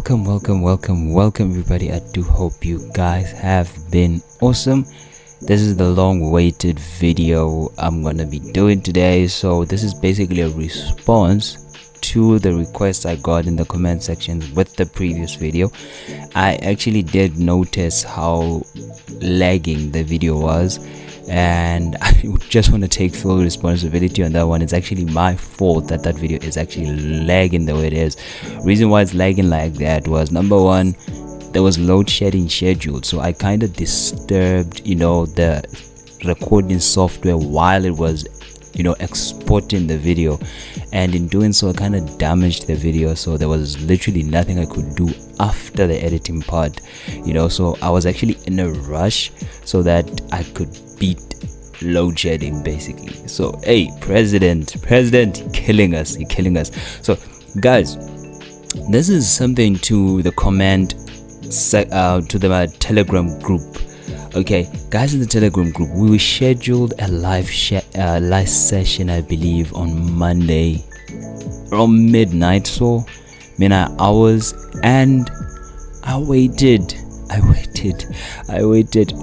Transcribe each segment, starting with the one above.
welcome, everybody. I do hope you guys have been awesome. This is the long-awaited video I'm gonna be doing today. So this is basically a response to the requests I got in the comment section with the previous video. I actually did notice how lagging the video was, and I just want to take full responsibility on that one. It's actually my fault that video is actually lagging the way it is. Reason why it's lagging like that was, number one, there was load shedding scheduled, so I kind of disturbed the recording software while it was exporting the video, and in doing so I kind of damaged the video. So there was literally nothing I could do after the editing part, so I was actually in a rush so that I could beat load shedding basically. So hey, president, you're killing us. So guys, this is something to the comment to the Telegram group. Okay guys, in the Telegram group we scheduled a live session, I believe on Monday around midnight, so midnight hours, and I waited.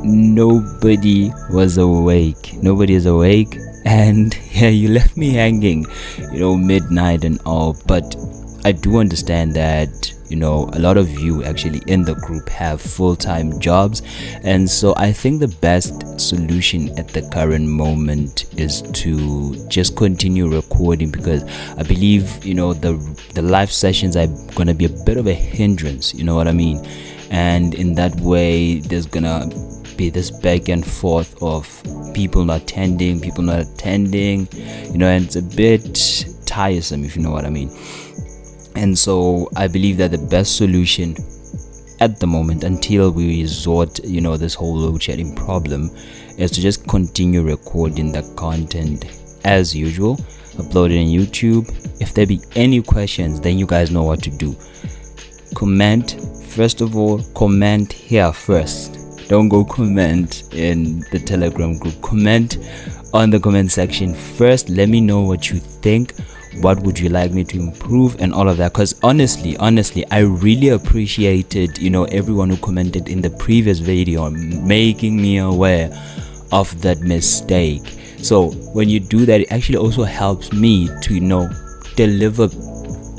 Nobody was awake. Nobody is awake, and yeah, you left me hanging, midnight and all. But I do understand that a lot of you actually in the group have full-time jobs, and so I think the best solution at the current moment is to just continue recording, because I believe the live sessions are gonna be a bit of a hindrance, you know what I mean? And in that way there's gonna be this back and forth of people not attending, and it's a bit tiresome, if you know what I mean. And so I believe that the best solution at the moment, until we resort this whole load shedding problem, is to just continue recording the content as usual, upload it on YouTube. If there be any questions, then you guys know what to do. Comment. First of all, comment here first. Don't go comment in the Telegram group. Comment on the comment section first. Let me know what you think. What would you like me to improve and all of that? Because honestly, I really appreciated everyone who commented in the previous video, making me aware of that mistake. So when you do that, it actually also helps me to deliver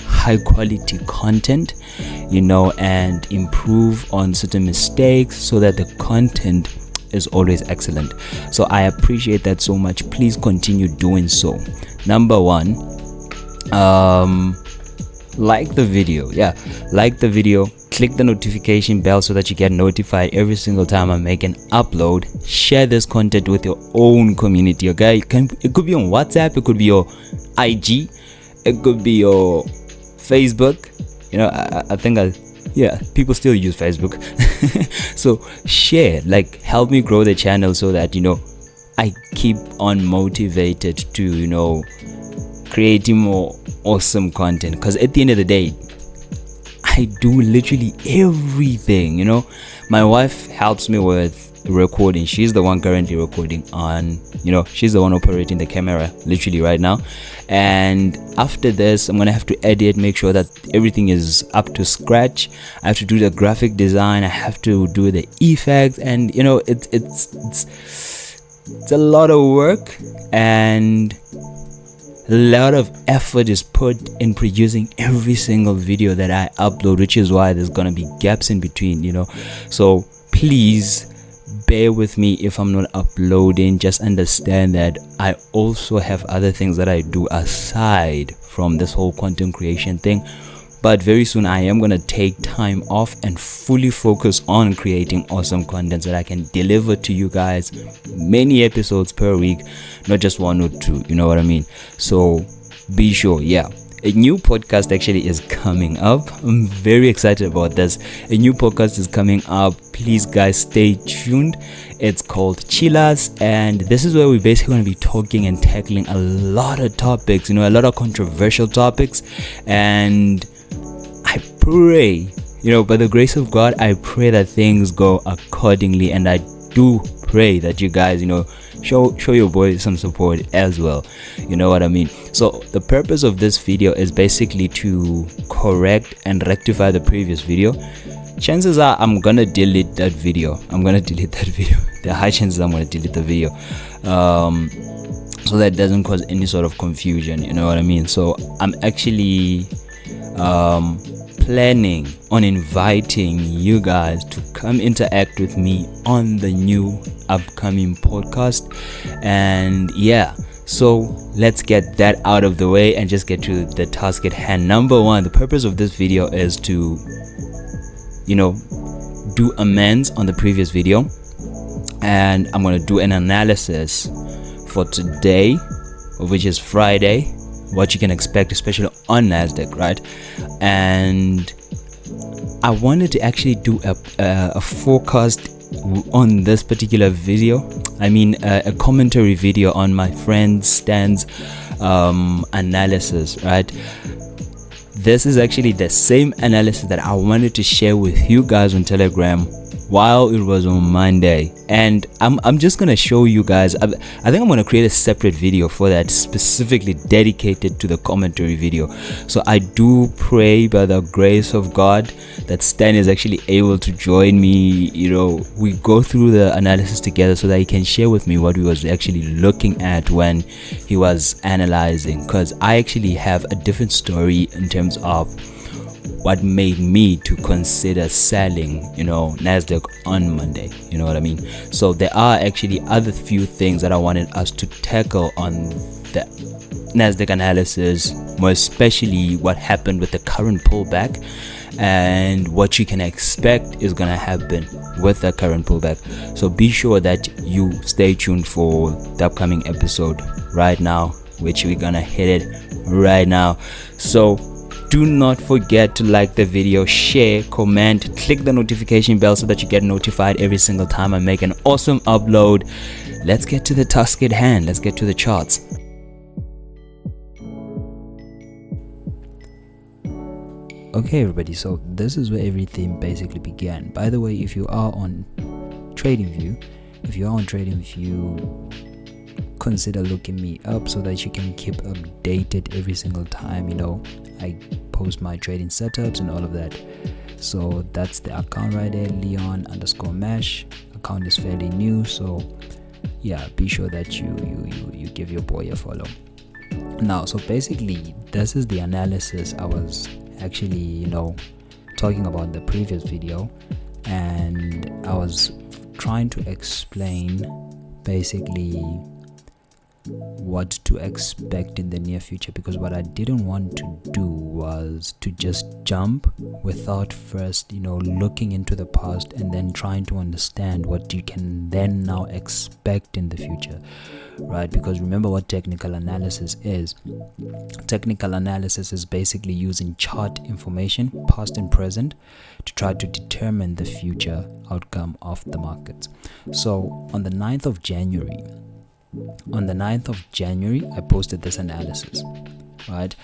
high quality content, and improve on certain mistakes so that the content is always excellent. So I appreciate that so much. Please continue doing so. Number one, like the video. Click the notification bell so that you get notified every single time I make an upload. Share this content with your own community. Okay, it could be on WhatsApp, it could be your IG, it could be your Facebook. I think people still use Facebook. So share, help me grow the channel so that I keep on motivated to creating more awesome content, because at the end of the day I do literally everything. My wife helps me with recording. She's the one currently recording on she's the one operating the camera literally right now, and after this I'm gonna have to edit, make sure that everything is up to scratch. I have to do the graphic design, I have to do the effects, and it's a lot of work, and a lot of effort is put in producing every single video that I upload, which is why there's gonna be gaps in between, so please bear with me if I'm not uploading. Just understand that I also have other things that I do aside from this whole content creation thing, but very soon I am gonna take time off and fully focus on creating awesome content so that I can deliver to you guys many episodes per week, not just one or two, you know what I mean? So be sure. A new podcast actually is coming up. I'm very excited about this. A new podcast is coming up. Please guys, stay tuned. It's called Chillers, and this is where we're basically going to be talking and tackling a lot of topics, a lot of controversial topics, and I pray, by the grace of God, I pray that things go accordingly, and I do pray that you guys, show your boy some support as well. You know what I mean? So the purpose of this video is basically to correct and rectify the previous video. Chances are I'm gonna delete that video. There are high chances I'm gonna delete the video, so that doesn't cause any sort of confusion. You know what I mean? So I'm actually planning on inviting you guys to come interact with me on the new upcoming podcast. And yeah, so let's get that out of the way and just get to the task at hand. Number one, the purpose of this video is to, do amends on the previous video, and I'm going to do an analysis for today, which is Friday, what you can expect, especially on Nasdaq, right? And I wanted to actually do a forecast on this particular video. A commentary video on my friend Stan's analysis, right? This is actually the same analysis that I wanted to share with you guys on Telegram while it was on Monday, and I'm just gonna show you guys. I think I'm gonna create a separate video for that, specifically dedicated to the commentary video. So I do pray by the grace of God that Stan is actually able to join me. We go through the analysis together so that he can share with me what he was actually looking at when he was analyzing, because I actually have a different story in terms of what made me to consider selling, Nasdaq on Monday. You know what I mean? So there are actually other few things that I wanted us to tackle on the Nasdaq analysis, more especially what happened with the current pullback and what you can expect is gonna happen with the current pullback. So be sure that you stay tuned for the upcoming episode right now, which we're gonna hit it right now. So do not forget to like the video, share, comment, click the notification bell so that you get notified every single time I make an awesome upload. Let's get to the task at hand. Let's get to the charts. Okay everybody, so this is where everything basically began. By the way, if you are on TradingView, consider looking me up so that you can keep updated every single time I post my trading setups and all of that. So that's the account right there, Leon_Mash. Account is fairly new, so yeah, be sure that you give your boy a follow. Now, so basically this is the analysis I was actually talking about in the previous video, and I was trying to explain basically what to expect in the near future, because what I didn't want to do was to just jump without first looking into the past and then trying to understand what you can then now expect in the future, right? Because remember what technical analysis is. Technical analysis is basically using chart information, past and present, to try to determine the future outcome of the markets. So on the 9th of January, I posted this analysis, right?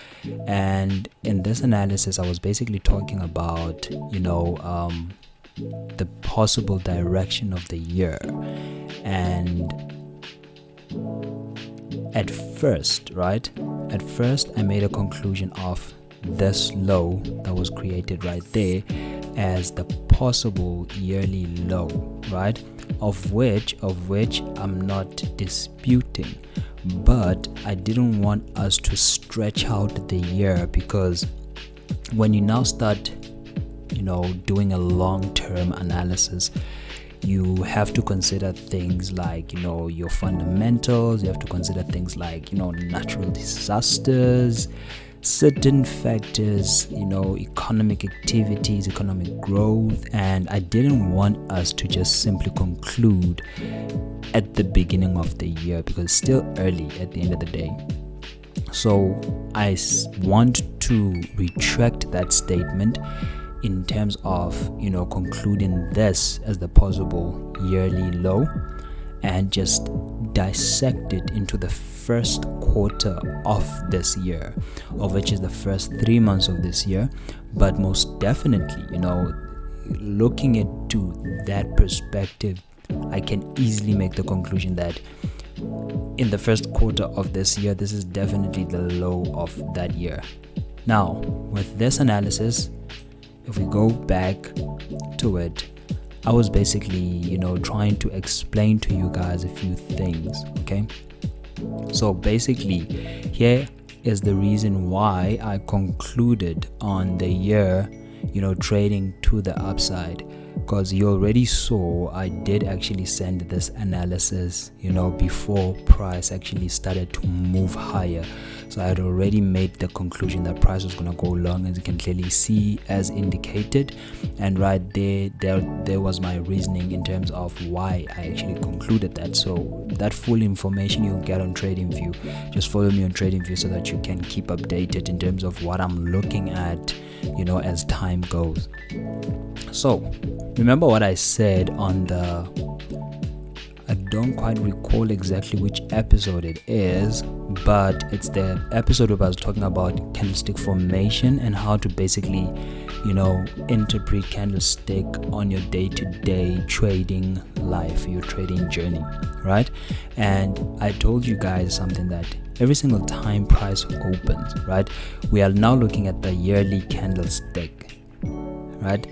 And in this analysis I was basically talking about the possible direction of the year. And at first I made a conclusion of this low that was created right there as the possible yearly low, right? Of which I'm not disputing, but I didn't want us to stretch out the year, because when you now start doing a long-term analysis, you have to consider things like your fundamentals. You have to consider things like natural disasters, certain factors, economic activities, economic growth. And I didn't want us to just simply conclude at the beginning of the year, because it's still early at the end of the day. So I want to retract that statement in terms of concluding this as the possible yearly low, and just dissect it into the first quarter of this year, of which is the first 3 months of this year. But most definitely, looking into that perspective, I can easily make the conclusion that in the first quarter of this year, this is definitely the low of that year. Now, with this analysis, if we go back to it, I was basically, trying to explain to you guys a few things, okay? So basically, here is the reason why I concluded on the year, trading to the upside. Because you already saw I did actually send this analysis, before price actually started to move higher. So I had already made the conclusion that price was going to go long, as you can clearly see as indicated. And right there was my reasoning in terms of why I actually concluded that. So that full information you'll get on TradingView. Just follow me on TradingView so that you can keep updated in terms of what I'm looking at, as time goes. So remember what I said on I don't quite recall exactly which episode it is, but it's the episode where I was talking about candlestick formation and how to basically, interpret candlestick on your day-to-day trading life, your trading journey, right? And I told you guys something that every single time price opens, right? We are now looking at the yearly candlestick, right?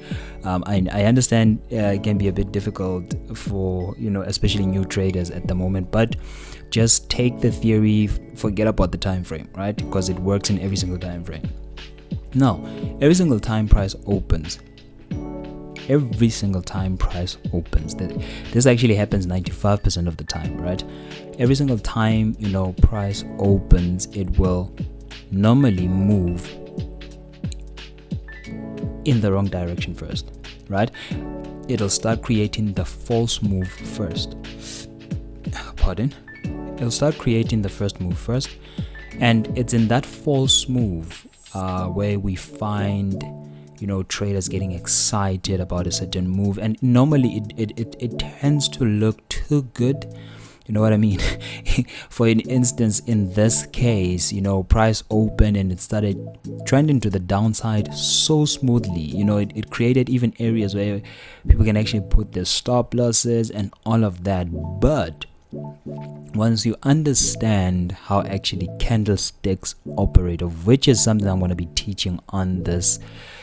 I understand it can be a bit difficult for, especially new traders at the moment, but just take the theory, forget about the time frame, right? Because it works in every single time frame. Now, every single time price opens, this actually happens 95% of the time, right? Every single time, price opens, it will normally move in the wrong direction first, right? It'll start creating the false move first. It'll start creating the first move first, and it's in that false move where we find, traders getting excited about a certain move, and normally it tends to look too good. You know what I mean? For an instance, in this case, price opened and it started trending to the downside so smoothly. It created even areas where people can actually put their stop losses and all of that. But once you understand how actually candlesticks operate, of which is something I'm going to be teaching on this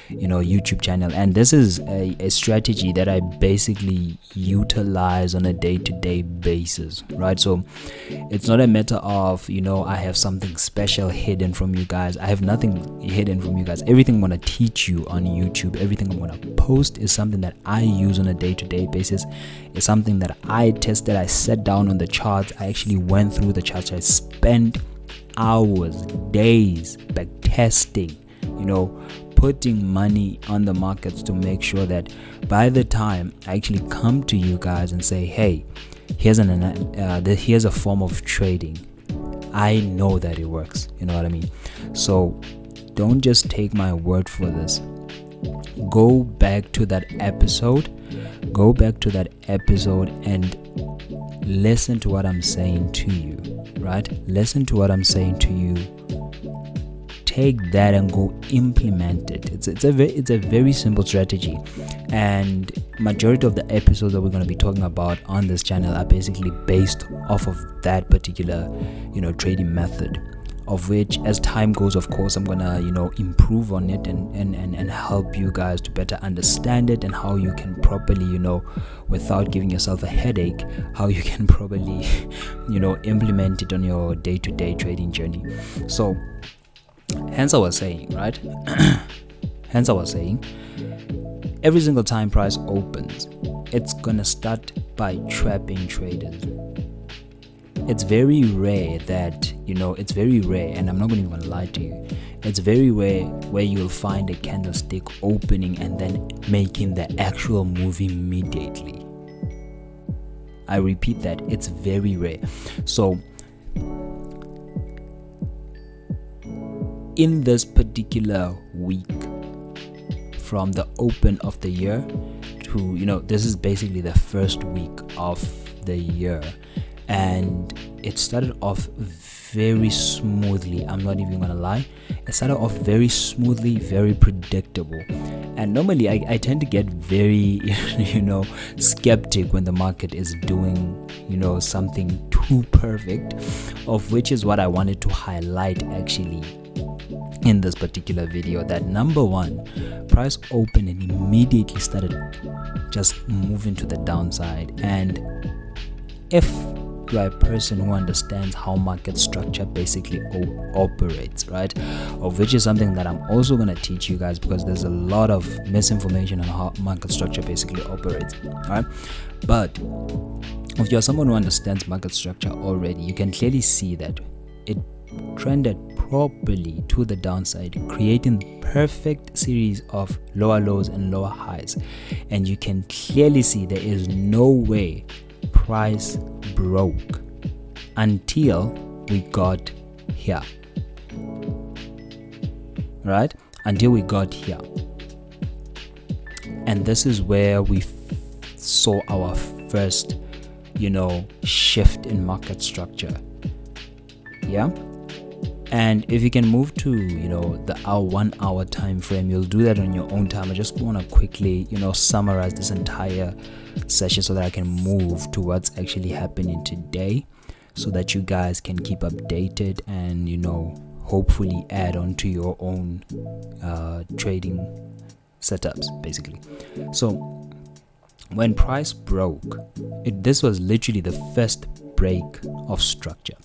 YouTube channel, and this is a strategy that I basically utilize on a day-to-day basis, right? So it's not a matter of I have something special hidden from you guys. I have nothing hidden from you guys. Everything I'm going to teach you on YouTube, everything I'm going to post, is something that I use on a day-to-day basis. It's something that I tested. I sat down on the charts. I actually went through the charts. I spent hours, days back testing, putting money on the markets to make sure that by the time I actually come to you guys and say, hey, here's a form of trading, I know that it works. You know what I mean? So don't just take my word for this. Go back to that episode and listen to what I'm saying to you, right? Listen to what I'm saying to you. Take that and go implement it. It's a very simple strategy, and majority of the episodes that we're going to be talking about on this channel are basically based off of that particular trading method, of which as time goes, of course, I'm gonna improve on it and help you guys to better understand it, and how you can properly without giving yourself a headache, how you can properly implement it on your day-to-day trading journey. So hence I was saying, right? Every single time price opens, it's gonna start by trapping traders. It's very rare that, it's very rare, and I'm not going to lie to you. It's very rare where you'll find a candlestick opening and then making the actual move immediately. I repeat that, it's very rare. So in this particular week, from the open of the year to, this is basically the first week of the year, and it started off very smoothly. I'm not even gonna lie, it started off very smoothly, very predictable, and And normally I tend to get very skeptic when the market is doing something too perfect, of which is what I wanted to highlight actually in this particular video. That number one, price opened and immediately started just moving to the downside. And if you are a person who understands how market structure basically operates, right, of which is something that I'm also going to teach you guys, because there's a lot of misinformation on how market structure basically operates, right? But if you're someone who understands market structure already, you can clearly see that it trended properly to the downside, creating perfect series of lower lows and lower highs. And you can clearly see there is no way price broke until we got here, right? Until we got here. And this is where we saw our first shift in market structure. Yeah. And if you can move to the 1 hour time frame, you'll do that on your own time. I just want to quickly summarize this entire session so that I can move to what's actually happening today, so that you guys can keep updated and hopefully add on to your own trading setups basically. So when price broke, this was literally the first break of structure.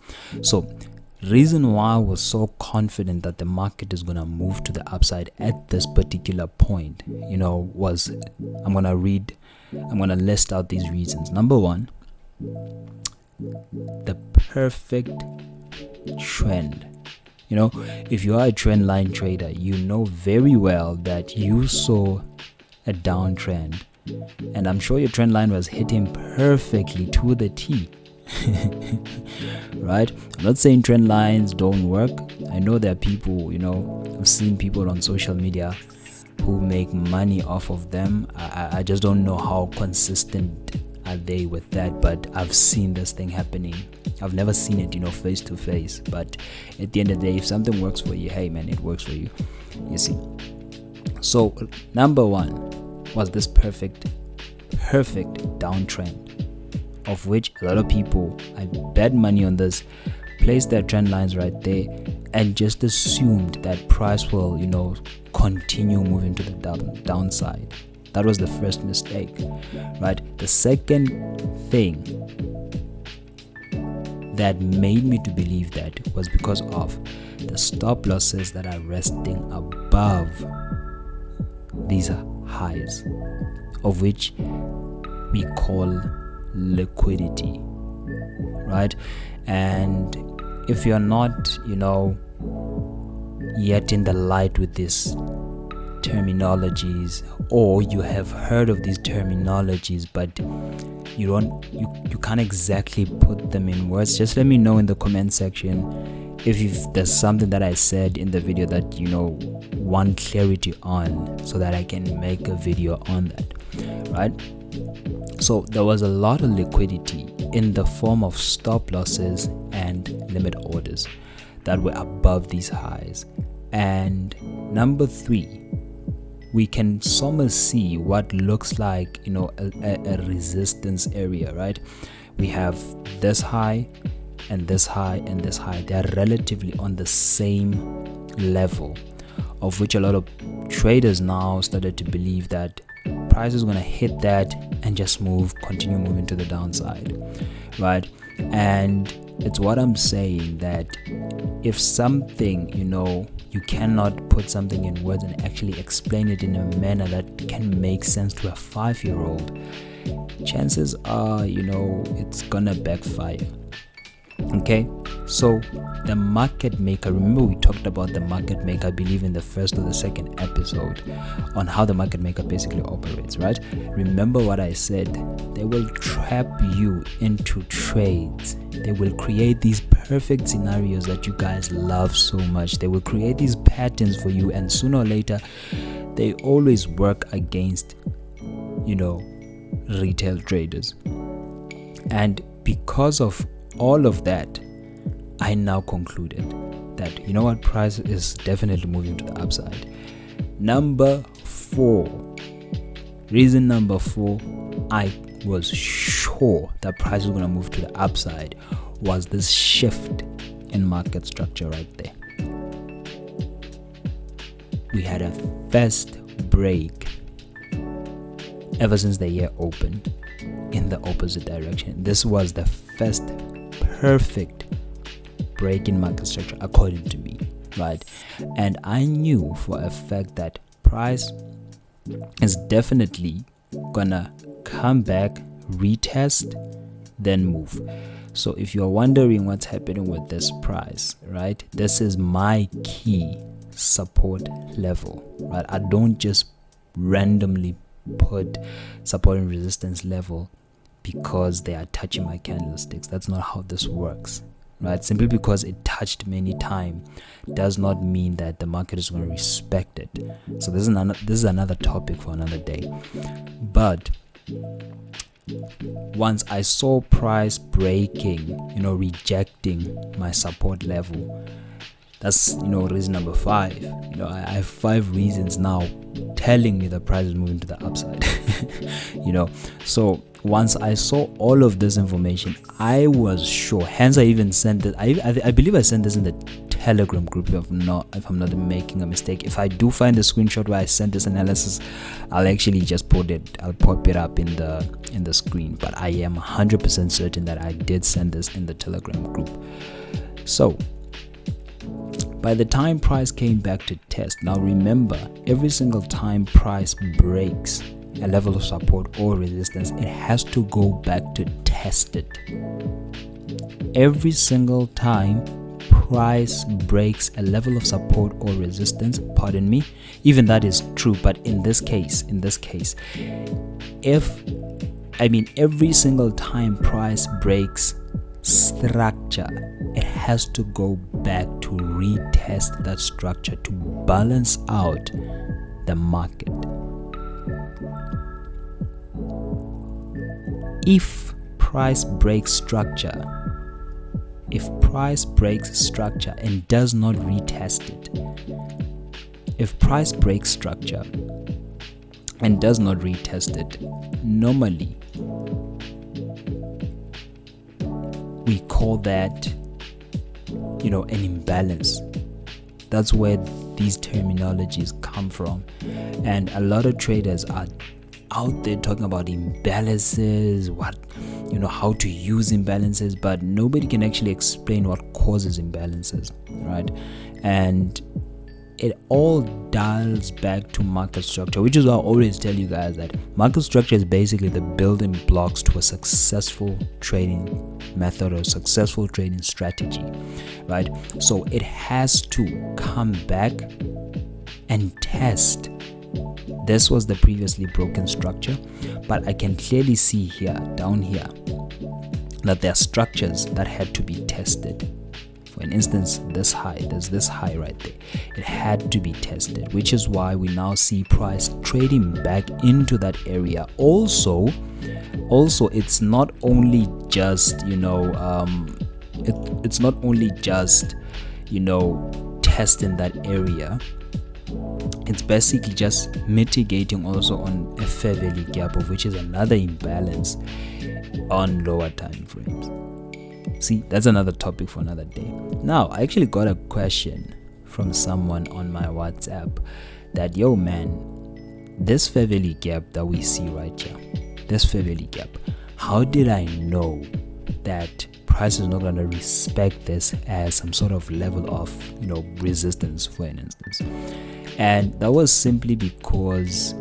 So reason why I was so confident that the market is going to move to the upside at this particular point, was I'm going to list out these reasons. Number one, the perfect trend. If you are a trend line trader, you know very well that you saw a downtrend, and I'm sure your trend line was hitting perfectly to the T. Right? I'm not saying trend lines don't work. I know there are people, I've seen people on social media who make money off of them. I just don't know how consistent are they with that, but I've seen this thing happening. I've never seen it, face to face, but at the end of the day, if something works for you, hey man, it works for you, you see. So number one was this perfect downtrend, of which a lot of people, I bet money on this, placed their trend lines right there and just assumed that price will continue moving to the downside. That was the first mistake, right? The second thing that made me to believe that was because of the stop losses that are resting above these highs, of which we call liquidity, right? And if you're not yet in the light with this terminologies, or you have heard of these terminologies but you can't exactly put them in words, just let me know in the comment section if there's something that I said in the video that want clarity on, so that I can make a video on that, right? So there was a lot of liquidity in the form of stop losses and limit orders that were above these highs. And number three, we can somehow see what looks like a resistance area, right? We have this high and this high and this high. They're relatively on the same level, of which a lot of traders now started to believe that price is going to hit that and just continue moving to the downside, right? And it's what I'm saying, that if something you cannot put something in words and actually explain it in a manner that can make sense to a 5-year-old, chances are it's gonna backfire. Okay, so the market maker, remember we talked about the market maker, I believe in the first or the second episode, on how the market maker basically operates, right? Remember what I said, they will trap you into trades. They will create these perfect scenarios that you guys love so much. They will create these patterns for you, and sooner or later they always work against retail traders. And because of all of that, I now concluded that price is definitely moving to the upside. Number 4, I was sure that price was going to move to the upside was this shift in market structure right there. We had a first break ever since the year opened in the opposite direction. This was the first perfect break in market structure according to me, right? And I knew for a fact that price is definitely gonna come back, retest, then move. So if you're wondering what's happening with this price, right, this is my key support level, right? I don't just randomly put support and resistance level because they are touching my candlesticks. That's not how this works, right? Simply because it touched many times does not mean that the market is going to respect it. So this is another topic for another day. But once I saw price breaking, rejecting my support level, that's reason number 5. I have 5 reasons now telling me the price is moving to the upside. So once I saw all of this information, I was sure. Hence, I even sent it. I believe I sent this in the Telegram group. If I'm not making a mistake. If I do find a screenshot where I sent this analysis, I'll actually just put it. I'll pop it up in the screen. But I am 100% certain that I did send this in the Telegram group. So by the time price came back to test, now remember, every single time price breaks a level of support or resistance, it has to go back to test it. Every single time price breaks a level of support or resistance, even that is true, but in this case, every single time price breaks structure, it has to go back to retest that structure to balance out the market. If price breaks structure and does not retest it, normally we call that an imbalance. That's where these terminologies come from, and a lot of traders are out there talking about imbalances, how to use imbalances, but nobody can actually explain what causes imbalances, right? And it all dials back to market structure, which is why I always tell you guys that market structure is basically the building blocks to a successful trading method or successful trading strategy, right? So it has to come back and test. This was the previously broken structure, but I can clearly see down here that there are structures that had to be tested. For instance, there's this high right there. It had to be tested, which is why we now see price trading back into that area. Also, it's not only just it's not only just testing that area. It's basically just mitigating also on a fair value gap, of which is another imbalance on lower time frames. See, that's another topic for another day. Now, I actually got a question from someone on my WhatsApp that, yo man, this fair value gap that we see right here, this fair value gap, how did I know that price is not going to respect this as some sort of level of resistance, for an instance? And that was simply because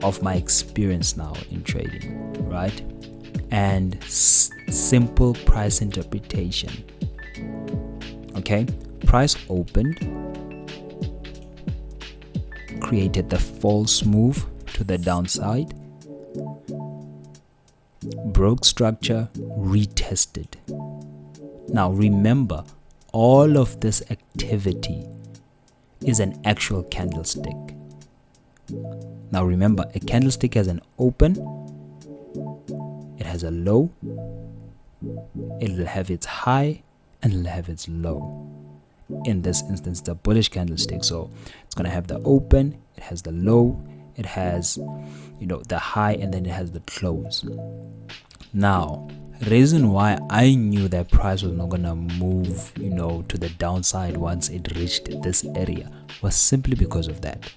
of my experience now in trading, right? And simple price interpretation. Okay, price opened, created the false move to the downside, broke structure, retested. Now remember, all of this activity is an actual candlestick. Now remember, a candlestick has an open, it has a low, it'll have its high, and it'll have its low. in this instance, the bullish candlestick. So it's going to have the open, it has the low, it has, the high, and then it has the close. Now, reason why I knew that price was not going to move, to the downside once it reached this area was simply because of that.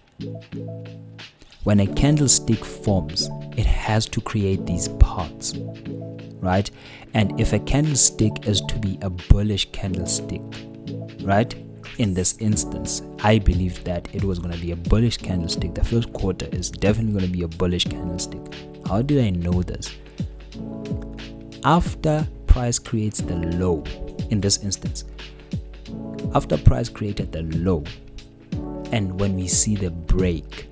When a candlestick forms, it has to create these parts, right? And if a candlestick is to be a bullish candlestick, right? In this instance, I believe that it was going to be a bullish candlestick. The first quarter is definitely going to be a bullish candlestick. How did I know this? After price creates the low, in this instance, after price created the low, and when we see the break,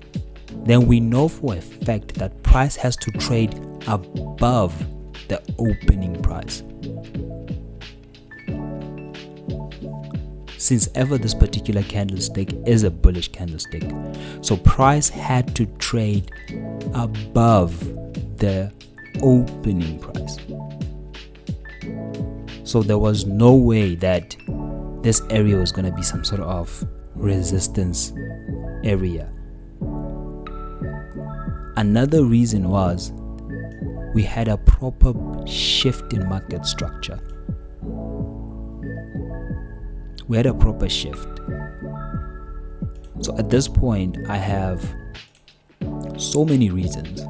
then we know for a fact that price has to trade above the opening price. Since ever this particular candlestick is a bullish candlestick, so price had to trade above the opening price. So there was no way that this area was going to be some sort of resistance area. Another reason was we had a proper shift in market structure. We had a proper shift. So at this point, I have so many reasons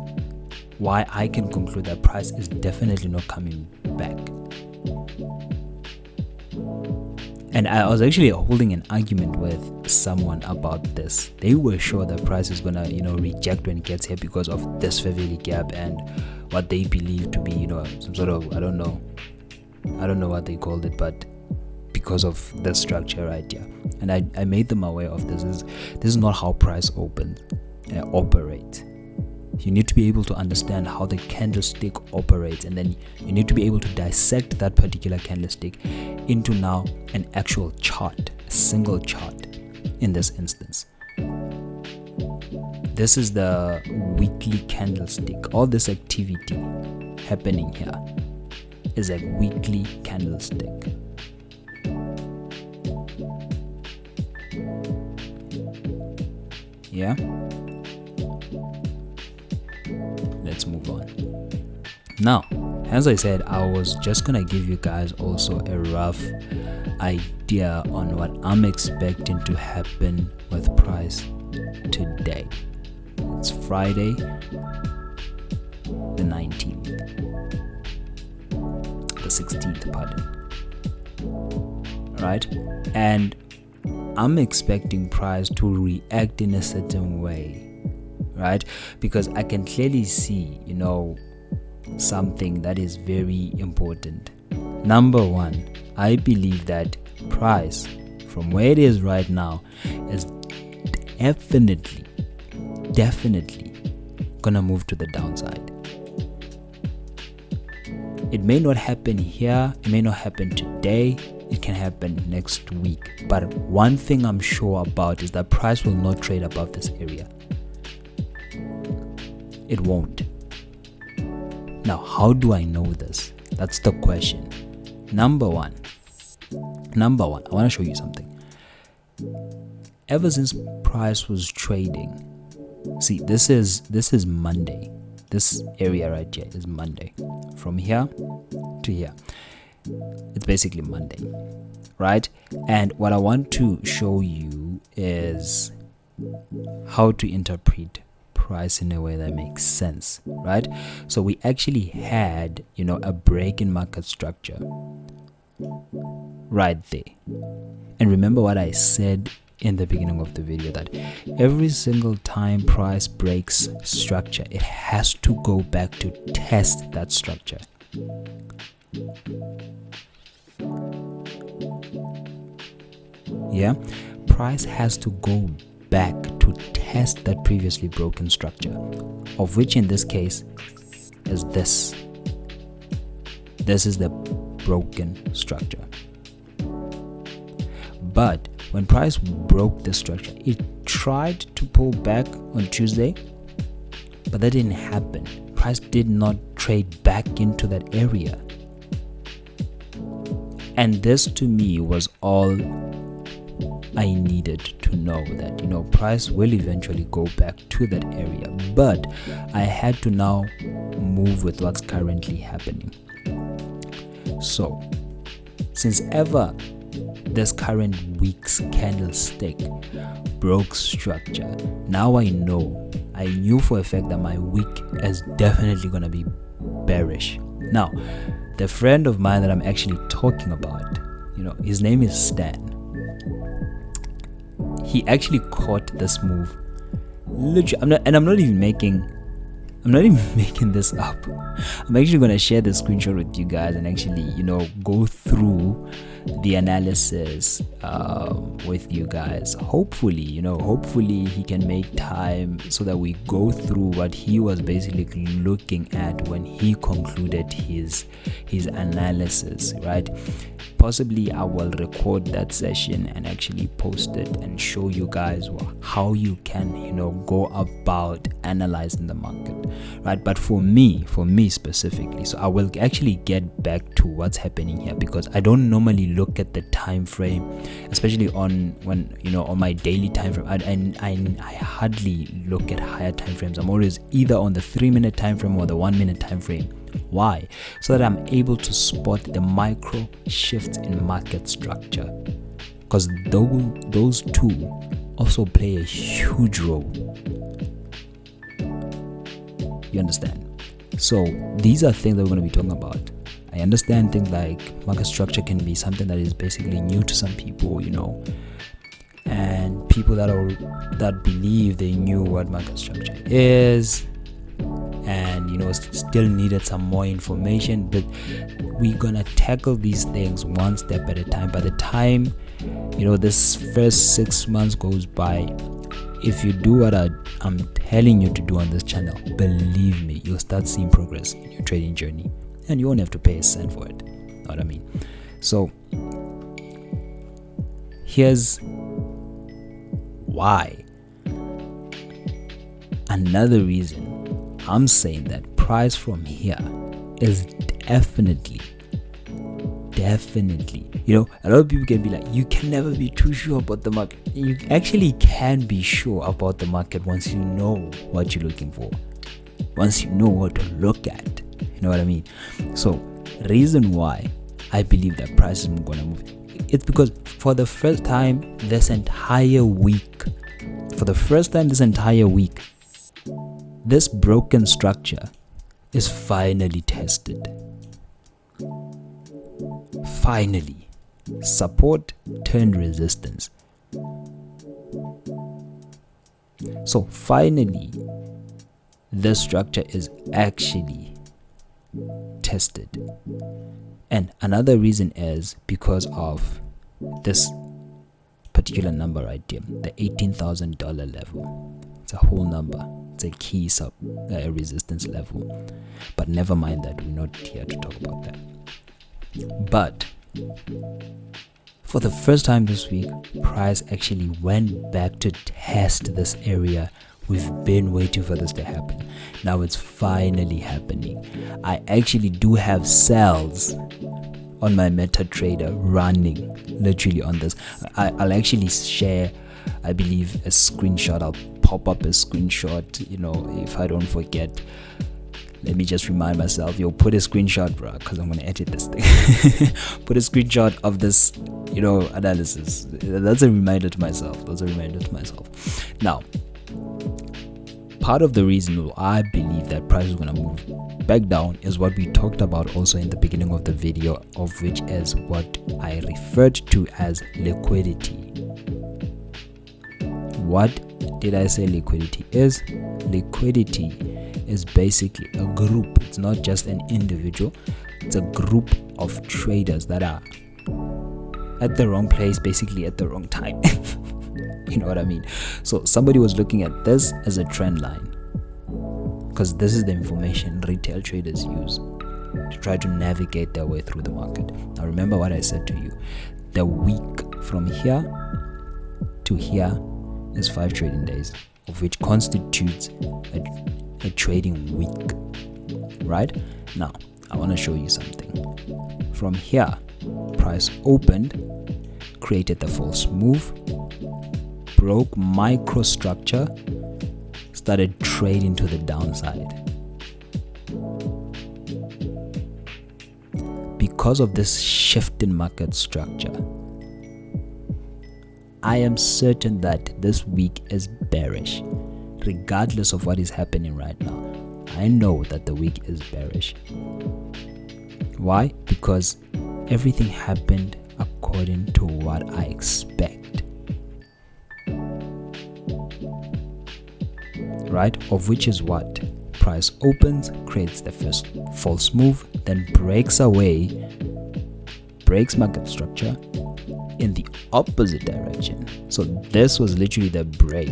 why I can conclude that price is definitely not coming back. And I was actually holding an argument with someone about this. They were sure that price is gonna, reject when it gets here because of this fair value gap and what they believe to be, some sort of, I don't know what they called it, but because of the structure right here. And I made them aware of this. This is not how price operates. You need to be able to understand how the candlestick operates, and then you need to be able to dissect that particular candlestick into now an actual chart, a single chart in this instance. This is the weekly candlestick. All this activity happening here is a weekly candlestick. Yeah? Let's move on. Now, as I said, I was just gonna give you guys also a rough idea on what I'm expecting to happen with price today. It's Friday the 19th, the 16th, pardon. Right? And I'm expecting price to react in a certain way, right? Because I can clearly see, something that is very important. Number one, I believe that price from where it is right now is definitely gonna move to the downside. It may not happen here, it may not happen today, it can happen next week. But one thing I'm sure about is that price will not trade above this area. It won't. Now, how do I know this? That's the question. Number one, I want to show you something. Ever since price was trading, see, this is Monday. This area right here is Monday. From here to here, it's basically Monday, right? And what I want to show you is how to interpret price in a way that makes sense, right? So we actually had, a break in market structure right there. And remember what I said in the beginning of the video, that every single time price breaks structure, it has to go back to test that structure. Yeah, price has to go back to test that previously broken structure, of which in this case is this. This is the broken structure. But when price broke the structure, it tried to pull back on Tuesday, but that didn't happen. Price did not trade back into that area. And this to me was all I needed to know that, price will eventually go back to that area, but I had to now move with what's currently happening. So, since ever this current week's candlestick broke structure, now I knew for a fact that my week is definitely going to be bearish. Now, the friend of mine that I'm actually talking about, his name is Stan. He actually caught this move. Literally, I'm not even making this up. I'm actually going to share the screenshot with you guys and actually, go through the analysis with you guys. Hopefully he can make time so that we go through what he was basically looking at when he concluded his analysis, right? Possibly I will record that session and actually post it and show you guys how you can go about analyzing the market, right? But for me specifically, so I will actually get back to what's happening here, because I don't normally look at the time frame, especially on my daily time frame. I hardly look at higher time frames. I'm always either on the 3-minute time frame or the 1-minute time frame. Why? So that I'm able to spot the micro shifts in market structure, because those two also play a huge role. You understand? So these are things that we're going to be talking about. I understand things like market structure can be something that is basically new to some people, and people that believe they knew what market structure is, and still needed some more information. But we're gonna tackle these things one step at a time. By the time this first 6 months goes by, if you do what I'm telling you to do on this channel, believe me, you'll start seeing progress in your trading journey, and you won't have to pay a cent for it. Know what I mean? So here's why. Another reason I'm saying that price from here is definitely, a lot of people can be like, you can never be too sure about the market. You actually can be sure about the market once you know what you're looking for, once you know what to look at. You know what I mean? So, reason why I believe that price is going to move, it's because for the first time this entire week, this broken structure is finally tested. Finally. Support turned resistance. So finally, this structure is actually tested. And another reason is because of this particular number right here, the $18,000 level. It's a whole number. It's a key resistance level. But never mind that. We're not here to talk about that. But for the first time this week, price actually went back to test this area. We've been waiting for this to happen. Now it's finally happening. I actually do have cells on my MetaTrader running literally on this. I'll actually share, I believe, a screenshot. I'll pop up a screenshot, if I don't forget. Let me just remind myself, put a screenshot, bro, because I'm going to edit this thing. Put a screenshot of this, analysis. That's a reminder to myself. Now, part of the reason why I believe that price is going to move back down is what we talked about also in the beginning of the video, of which is what I referred to as liquidity. What did I say liquidity is? Liquidity is basically a group. It's not just an individual. It's a group of traders that are at the wrong place, basically at the wrong time. You know what I mean? So somebody was looking at this as a trend line, because this is the information retail traders use to try to navigate their way through the market. Now remember what I said to you. The week from here to here is 5 trading days, of which constitutes a trading week. Right? Now, I want to show you something. From here, price opened, created the false move, broke microstructure started trading to the downside. Because of this shift in market structure, I am certain that this week is bearish, regardless of what is happening right now. I know that the week is bearish. Why? Because everything happened according to what I expect. Right? Of which is what? Price opens, creates the first false move, then breaks away, breaks market structure in the opposite direction. So this was literally the break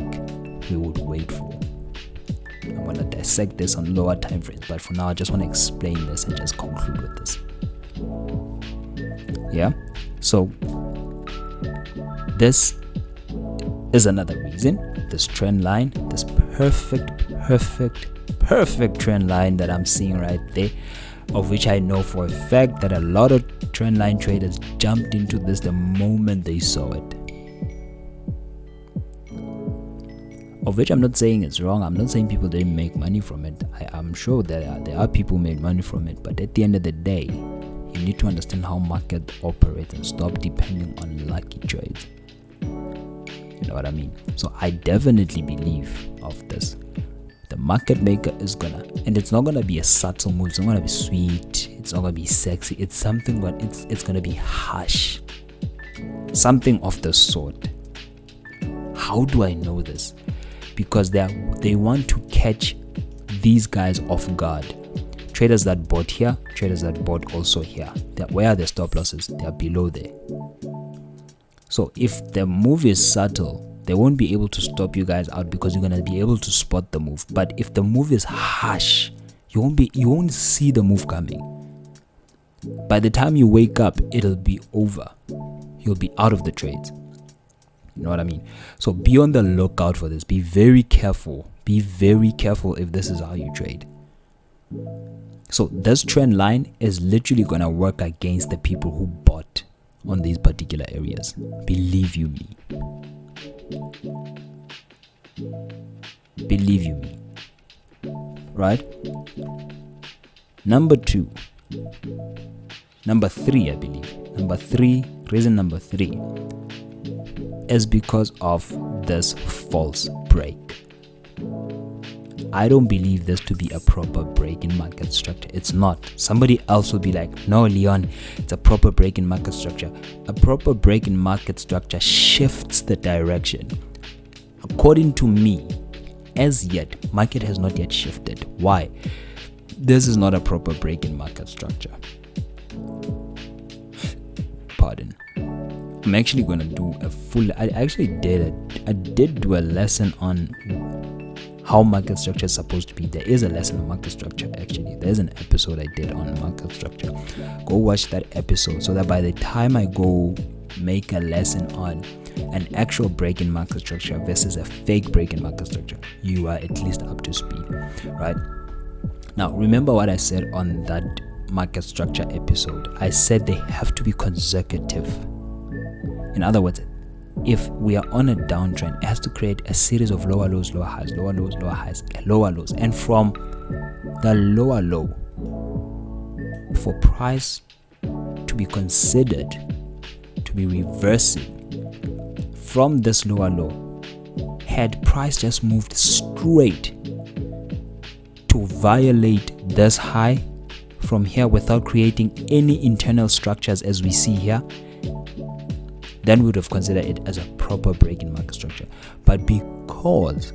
we would wait for. I'm going to dissect this on lower time frames, but for now I just want to explain this and just conclude with this. Yeah, so this is another reason, this trend line, this perfect trend line that I'm seeing right there, of which I know for a fact that a lot of trend line traders jumped into this the moment they saw it. Of which I'm not saying it's wrong. I'm not saying people didn't make money from it. I'm sure there are people who made money from it, but at the end of the day, you need to understand how market operates and stop depending on lucky trades. You know what I mean? So I definitely believe of this. The market maker is gonna, and it's not gonna be a subtle move. It's not gonna be sweet. It's not gonna be sexy. It's something, but it's gonna be harsh. Something of the sort. How do I know this? Because they want to catch these guys off guard. Traders that bought here, traders that bought also here. Where are the stop losses? They are below there. So if the move is subtle, they won't be able to stop you guys out because you're gonna be able to spot the move. But if the move is harsh, you won't see the move coming. By the time you wake up, it'll be over. You'll be out of the trades. You know what I mean? So be on the lookout for this. Be very careful. Be very careful if this is how you trade. So this trend line is literally gonna work against the people who bought on these particular areas. Believe you me. Believe you me. Right? Number three, I believe. Reason number three is because of this false break. I don't believe this to be a proper break in market structure. It's not. Somebody else will be like, no, Leon, it's a proper break in market structure. A proper break in market structure shifts the direction. According to me, as yet, market has not yet shifted. Why? This is not a proper break in market structure. Pardon. I'm actually going to do a full... I did do a lesson on how market structure is supposed to be. There is a lesson on market structure, actually. There's an episode I did on market structure. Go watch that episode so that by the time I go make a lesson on an actual break in market structure versus a fake break in market structure, you are at least up to speed, right? Now, remember what I said on that market structure episode. I said they have to be consecutive. In other words, if we are on a downtrend, it has to create a series of lower lows, lower highs, lower lows, lower highs, lower lows. And from the lower low, for price to be considered to be reversing from this lower low, had price just moved straight to violate this high from here without creating any internal structures as we see here, then we would have considered it as a proper break in market structure. But because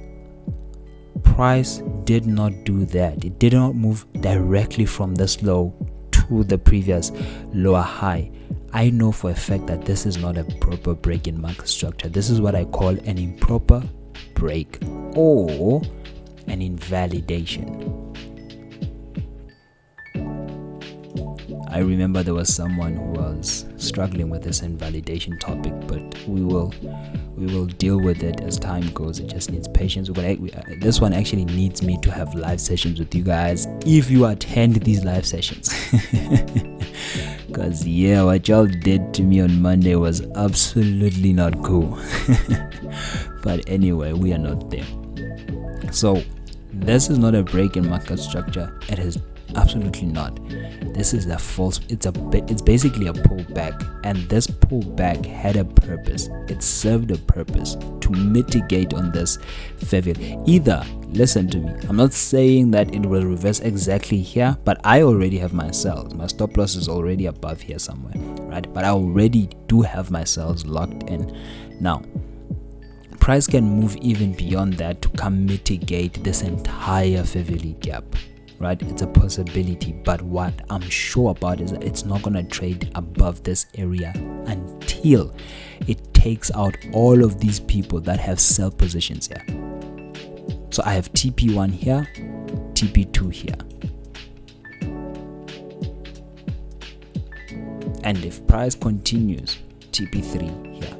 price did not do that, it did not move directly from this low to the previous lower high, I know for a fact that this is not a proper break in market structure. This is what I call an improper break or an invalidation. I remember there was someone who was struggling with this invalidation topic, but we will deal with it as time goes. It just needs patience. This one actually needs me to have live sessions with you guys if you attend these live sessions. Because yeah, what y'all did to me on Monday was absolutely not cool. But anyway, we are not there. So this is not a break in market structure. It is absolutely not. This is a false. It's basically a pullback, and this pullback had a purpose. It served a purpose to mitigate on this fair value. Either, listen to me, I'm not saying that it will reverse exactly here, but I already have my sells. My stop loss is already above here somewhere, right? But I already do have my sells locked in. Now price can move even beyond that to come mitigate this entire fair value gap, right? It's a possibility, but what I'm sure about is that it's not going to trade above this area until it takes out all of these people that have sell positions here. So I have TP1 here, TP2 here, and if price continues, TP3 here.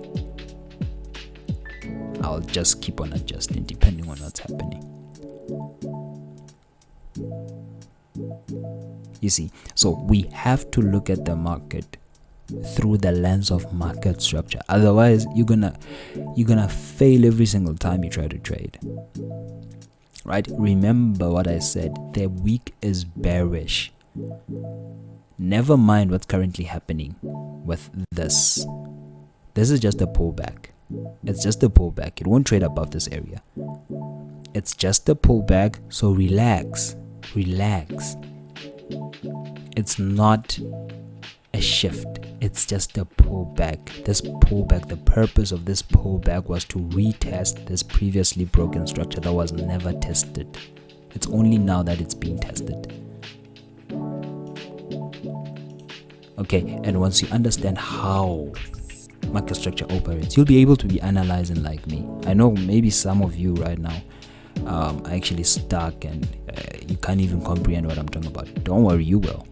I'll just keep on adjusting depending on what's happening. You see, so we have to look at the market through the lens of market structure. Otherwise, you're gonna fail every single time you try to trade. Right? Remember what I said. The week is bearish. Never mind what's currently happening with this. This is just a pullback. It's just a pullback. It won't trade above this area. It's just a pullback, so relax. It's not a shift. It's just a pullback. This pullback, the purpose of this pullback was to retest this previously broken structure that was never tested. It's only now that it's being tested. Okay, and once you understand how market structure operates, you'll be able to be analyzing like me. I know maybe some of you right now are actually stuck and you can't even comprehend what I'm talking about. Don't worry, you will.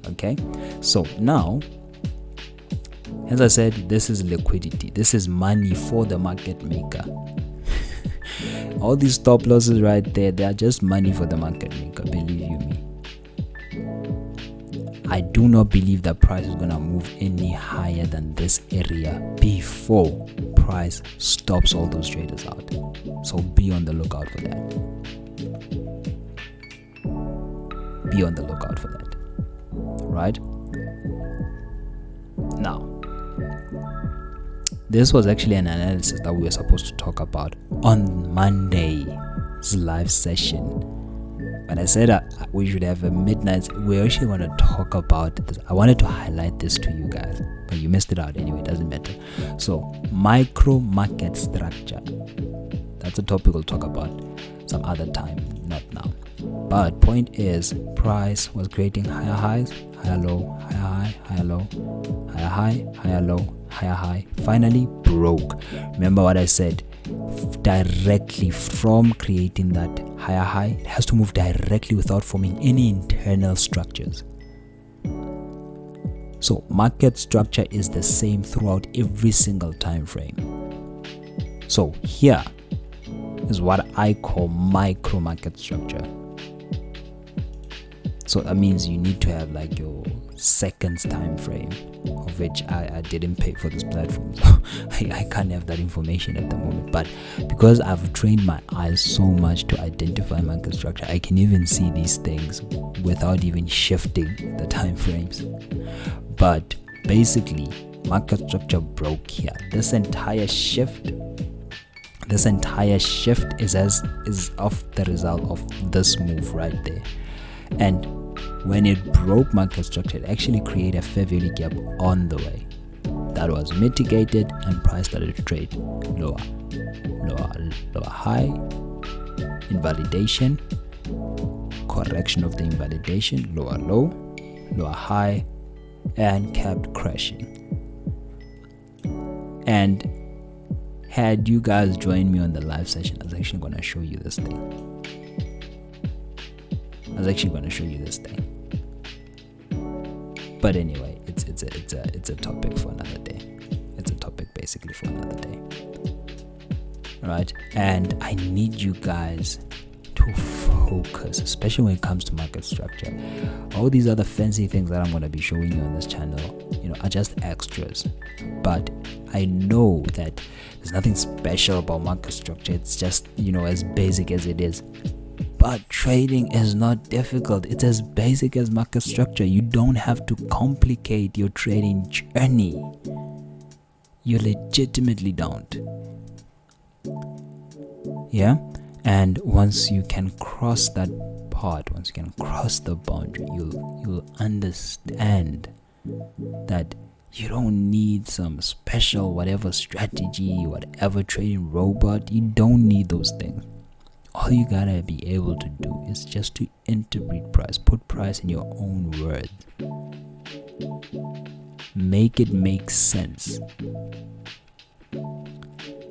Okay, so now, as I said, this is liquidity. This is money for the market maker. All these stop losses right there, they are just money for the market maker, believe you me. I do not believe that price is gonna move any higher than this area before price stops all those traders out. So be on the lookout for that. Be on the lookout for that. Right? Now, this was actually an analysis that we were supposed to talk about on Monday's live session. When I said we should have a midnight, we're actually going to talk about this. I wanted to highlight this to you guys, but you missed it out anyway. It doesn't matter. So, micro market structure. That's a topic we'll talk about some other time, not now. But point is, price was creating higher highs, higher low, higher high, higher low, higher high, higher low, higher high. Finally broke. Remember what I said? Directly from creating that higher high, it has to move directly without forming any internal structures. So market structure is the same throughout every single time frame. So here is what I call micro market structure. So that means you need to have like your seconds time frame, of which I didn't pay for this platform, so I can't have that information at the moment. But because I've trained my eyes so much to identify market structure, I can even see these things without even shifting the time frames. But basically, market structure broke here. This entire shift is of the result of this move right there. And when it broke market structure, it actually created a fair value gap on the way. That was mitigated and price started to trade lower high, invalidation, correction of the invalidation, lower low, lower high, and kept crashing. And had you guys joined me on the live session, I was actually going to show you this thing. But anyway, it's a topic for another day. It's a topic basically for another day. Right? And I need you guys to to focus, especially when it comes to market structure. All these other fancy things that I'm going to be showing you on this channel, are just extras. But I know that there's nothing special about market structure. It's just, as basic as it is. But trading is not difficult. It's as basic as market structure. You don't have to complicate your trading journey. You legitimately don't. Yeah? And once you can cross that part, once you can cross the boundary, you'll understand that you don't need some special whatever strategy, whatever trading robot. You don't need those things. All you gotta be able to do is just to interpret price, put price in your own words, make it make sense.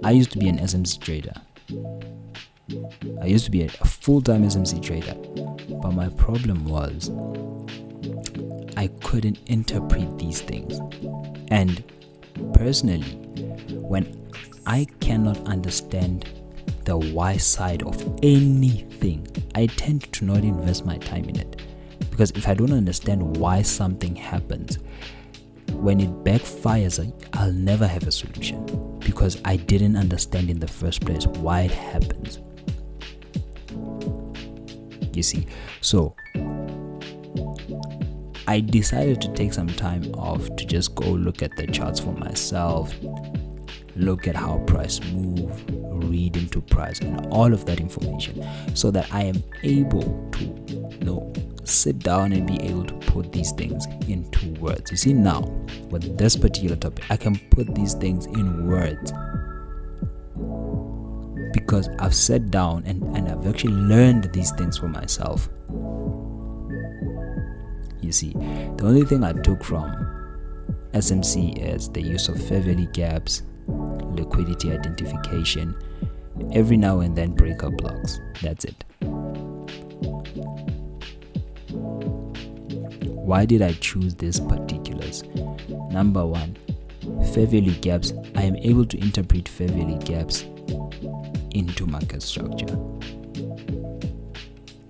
I used to be an SMC trader. I used to be a full-time SMC trader, but my problem was I couldn't interpret these things. And personally, when I cannot understand the why side of anything, I tend to not invest my time in it. Because if I don't understand why something happens, when it backfires, I'll never have a solution, because I didn't understand in the first place why it happens. You see, so I decided to take some time off to just go look at the charts for myself, look at how price move, read into price and all of that information, so that I am able to sit down and be able to put these things into words. You see, now with this particular topic, I can put these things in words because I've sat down and I've actually learned these things for myself. You see, the only thing I took from SMC is the use of fair value gaps, liquidity identification, every now and then breakup blocks. That's it. Why did I choose these particulars? Number one, fair value gaps. I am able to interpret fair value gaps into market structure.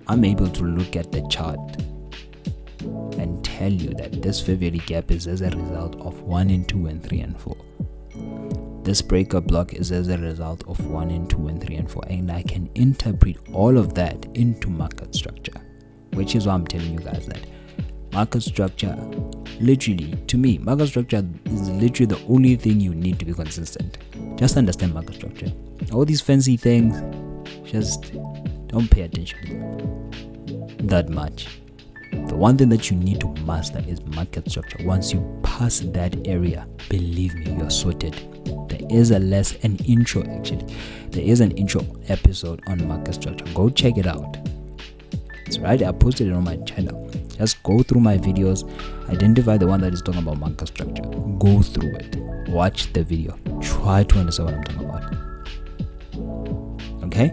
I'm able to look at the chart and tell you that this fair value gap is as a result of 1 and 2 and 3 and 4. This breakup block is as a result of 1 and 2 and 3 and 4, and I can interpret all of that into market structure, which is why I'm telling you guys that market structure, literally, to me, market structure is literally the only thing you need to be consistent. Just understand market structure. All these fancy things, just don't pay attention to them that much. The one thing that you need to master is market structure. Once you pass that area, believe me, you're sorted. There is an intro actually. There is an intro episode on market structure. Go check it out. It's right. I posted it on my channel. Just go through my videos, identify the one that is talking about market structure. Go through it. Watch the video. Try to understand what I'm talking about. Okay?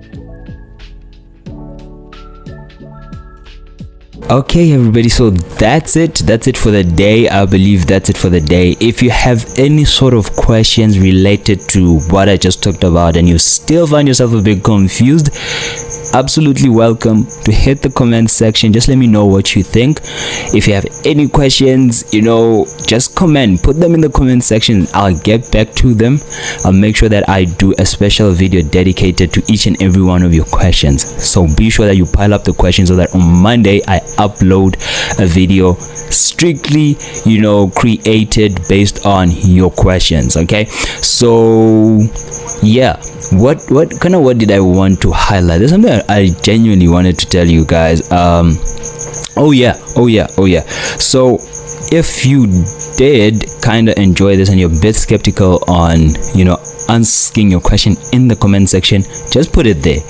Okay everybody, so that's it for the day. I believe that's it for the day. If you have any sort of questions related to what I just talked about and you still find yourself a bit confused, absolutely welcome to hit the comment section. Just let me know what you think. If you have any questions, just comment, put them in the comment section. I'll get back to them. I'll make sure that I do a special video dedicated to each and every one of your questions. So be sure that you pile up the questions so that on Monday I upload a video strictly created based on your questions. Okay, so yeah, what did I want to highlight? There's something I genuinely wanted to tell you guys. Oh yeah, so if you did kind of enjoy this and you're a bit skeptical on asking your question in the comment section, just put it there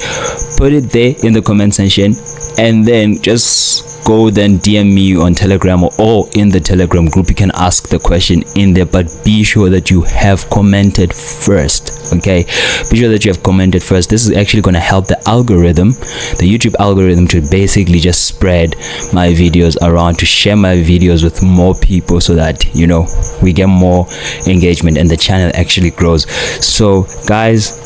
in the comment section, and then just go then DM me on Telegram or in the Telegram group. You can ask the question in there, but be sure that you have commented first. Okay, be sure that you have commented first. This is actually going to help the YouTube algorithm to basically just spread my videos around, to share my videos with more people, so that we get more engagement and the channel actually grows. So guys,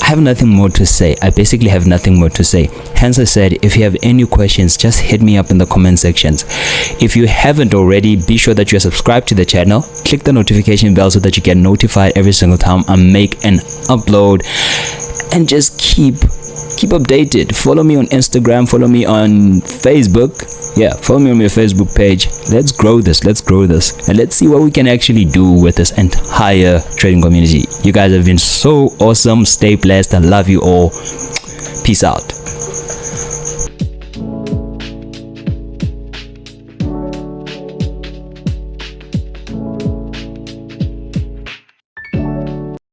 I have nothing more to say. I basically have nothing more to say. Hence I said, if you have any questions, just hit me up in the comment sections. If you haven't already, be sure that you are subscribed to the channel. Click the notification bell so that you get notified every single time I make an upload. And just keep updated. Follow me on Instagram, follow me on Facebook. Yeah, follow me on my Facebook page. Let's grow this, and let's see what we can actually do with this entire trading community. You guys have been so awesome. Stay blessed. I love you all. Peace out.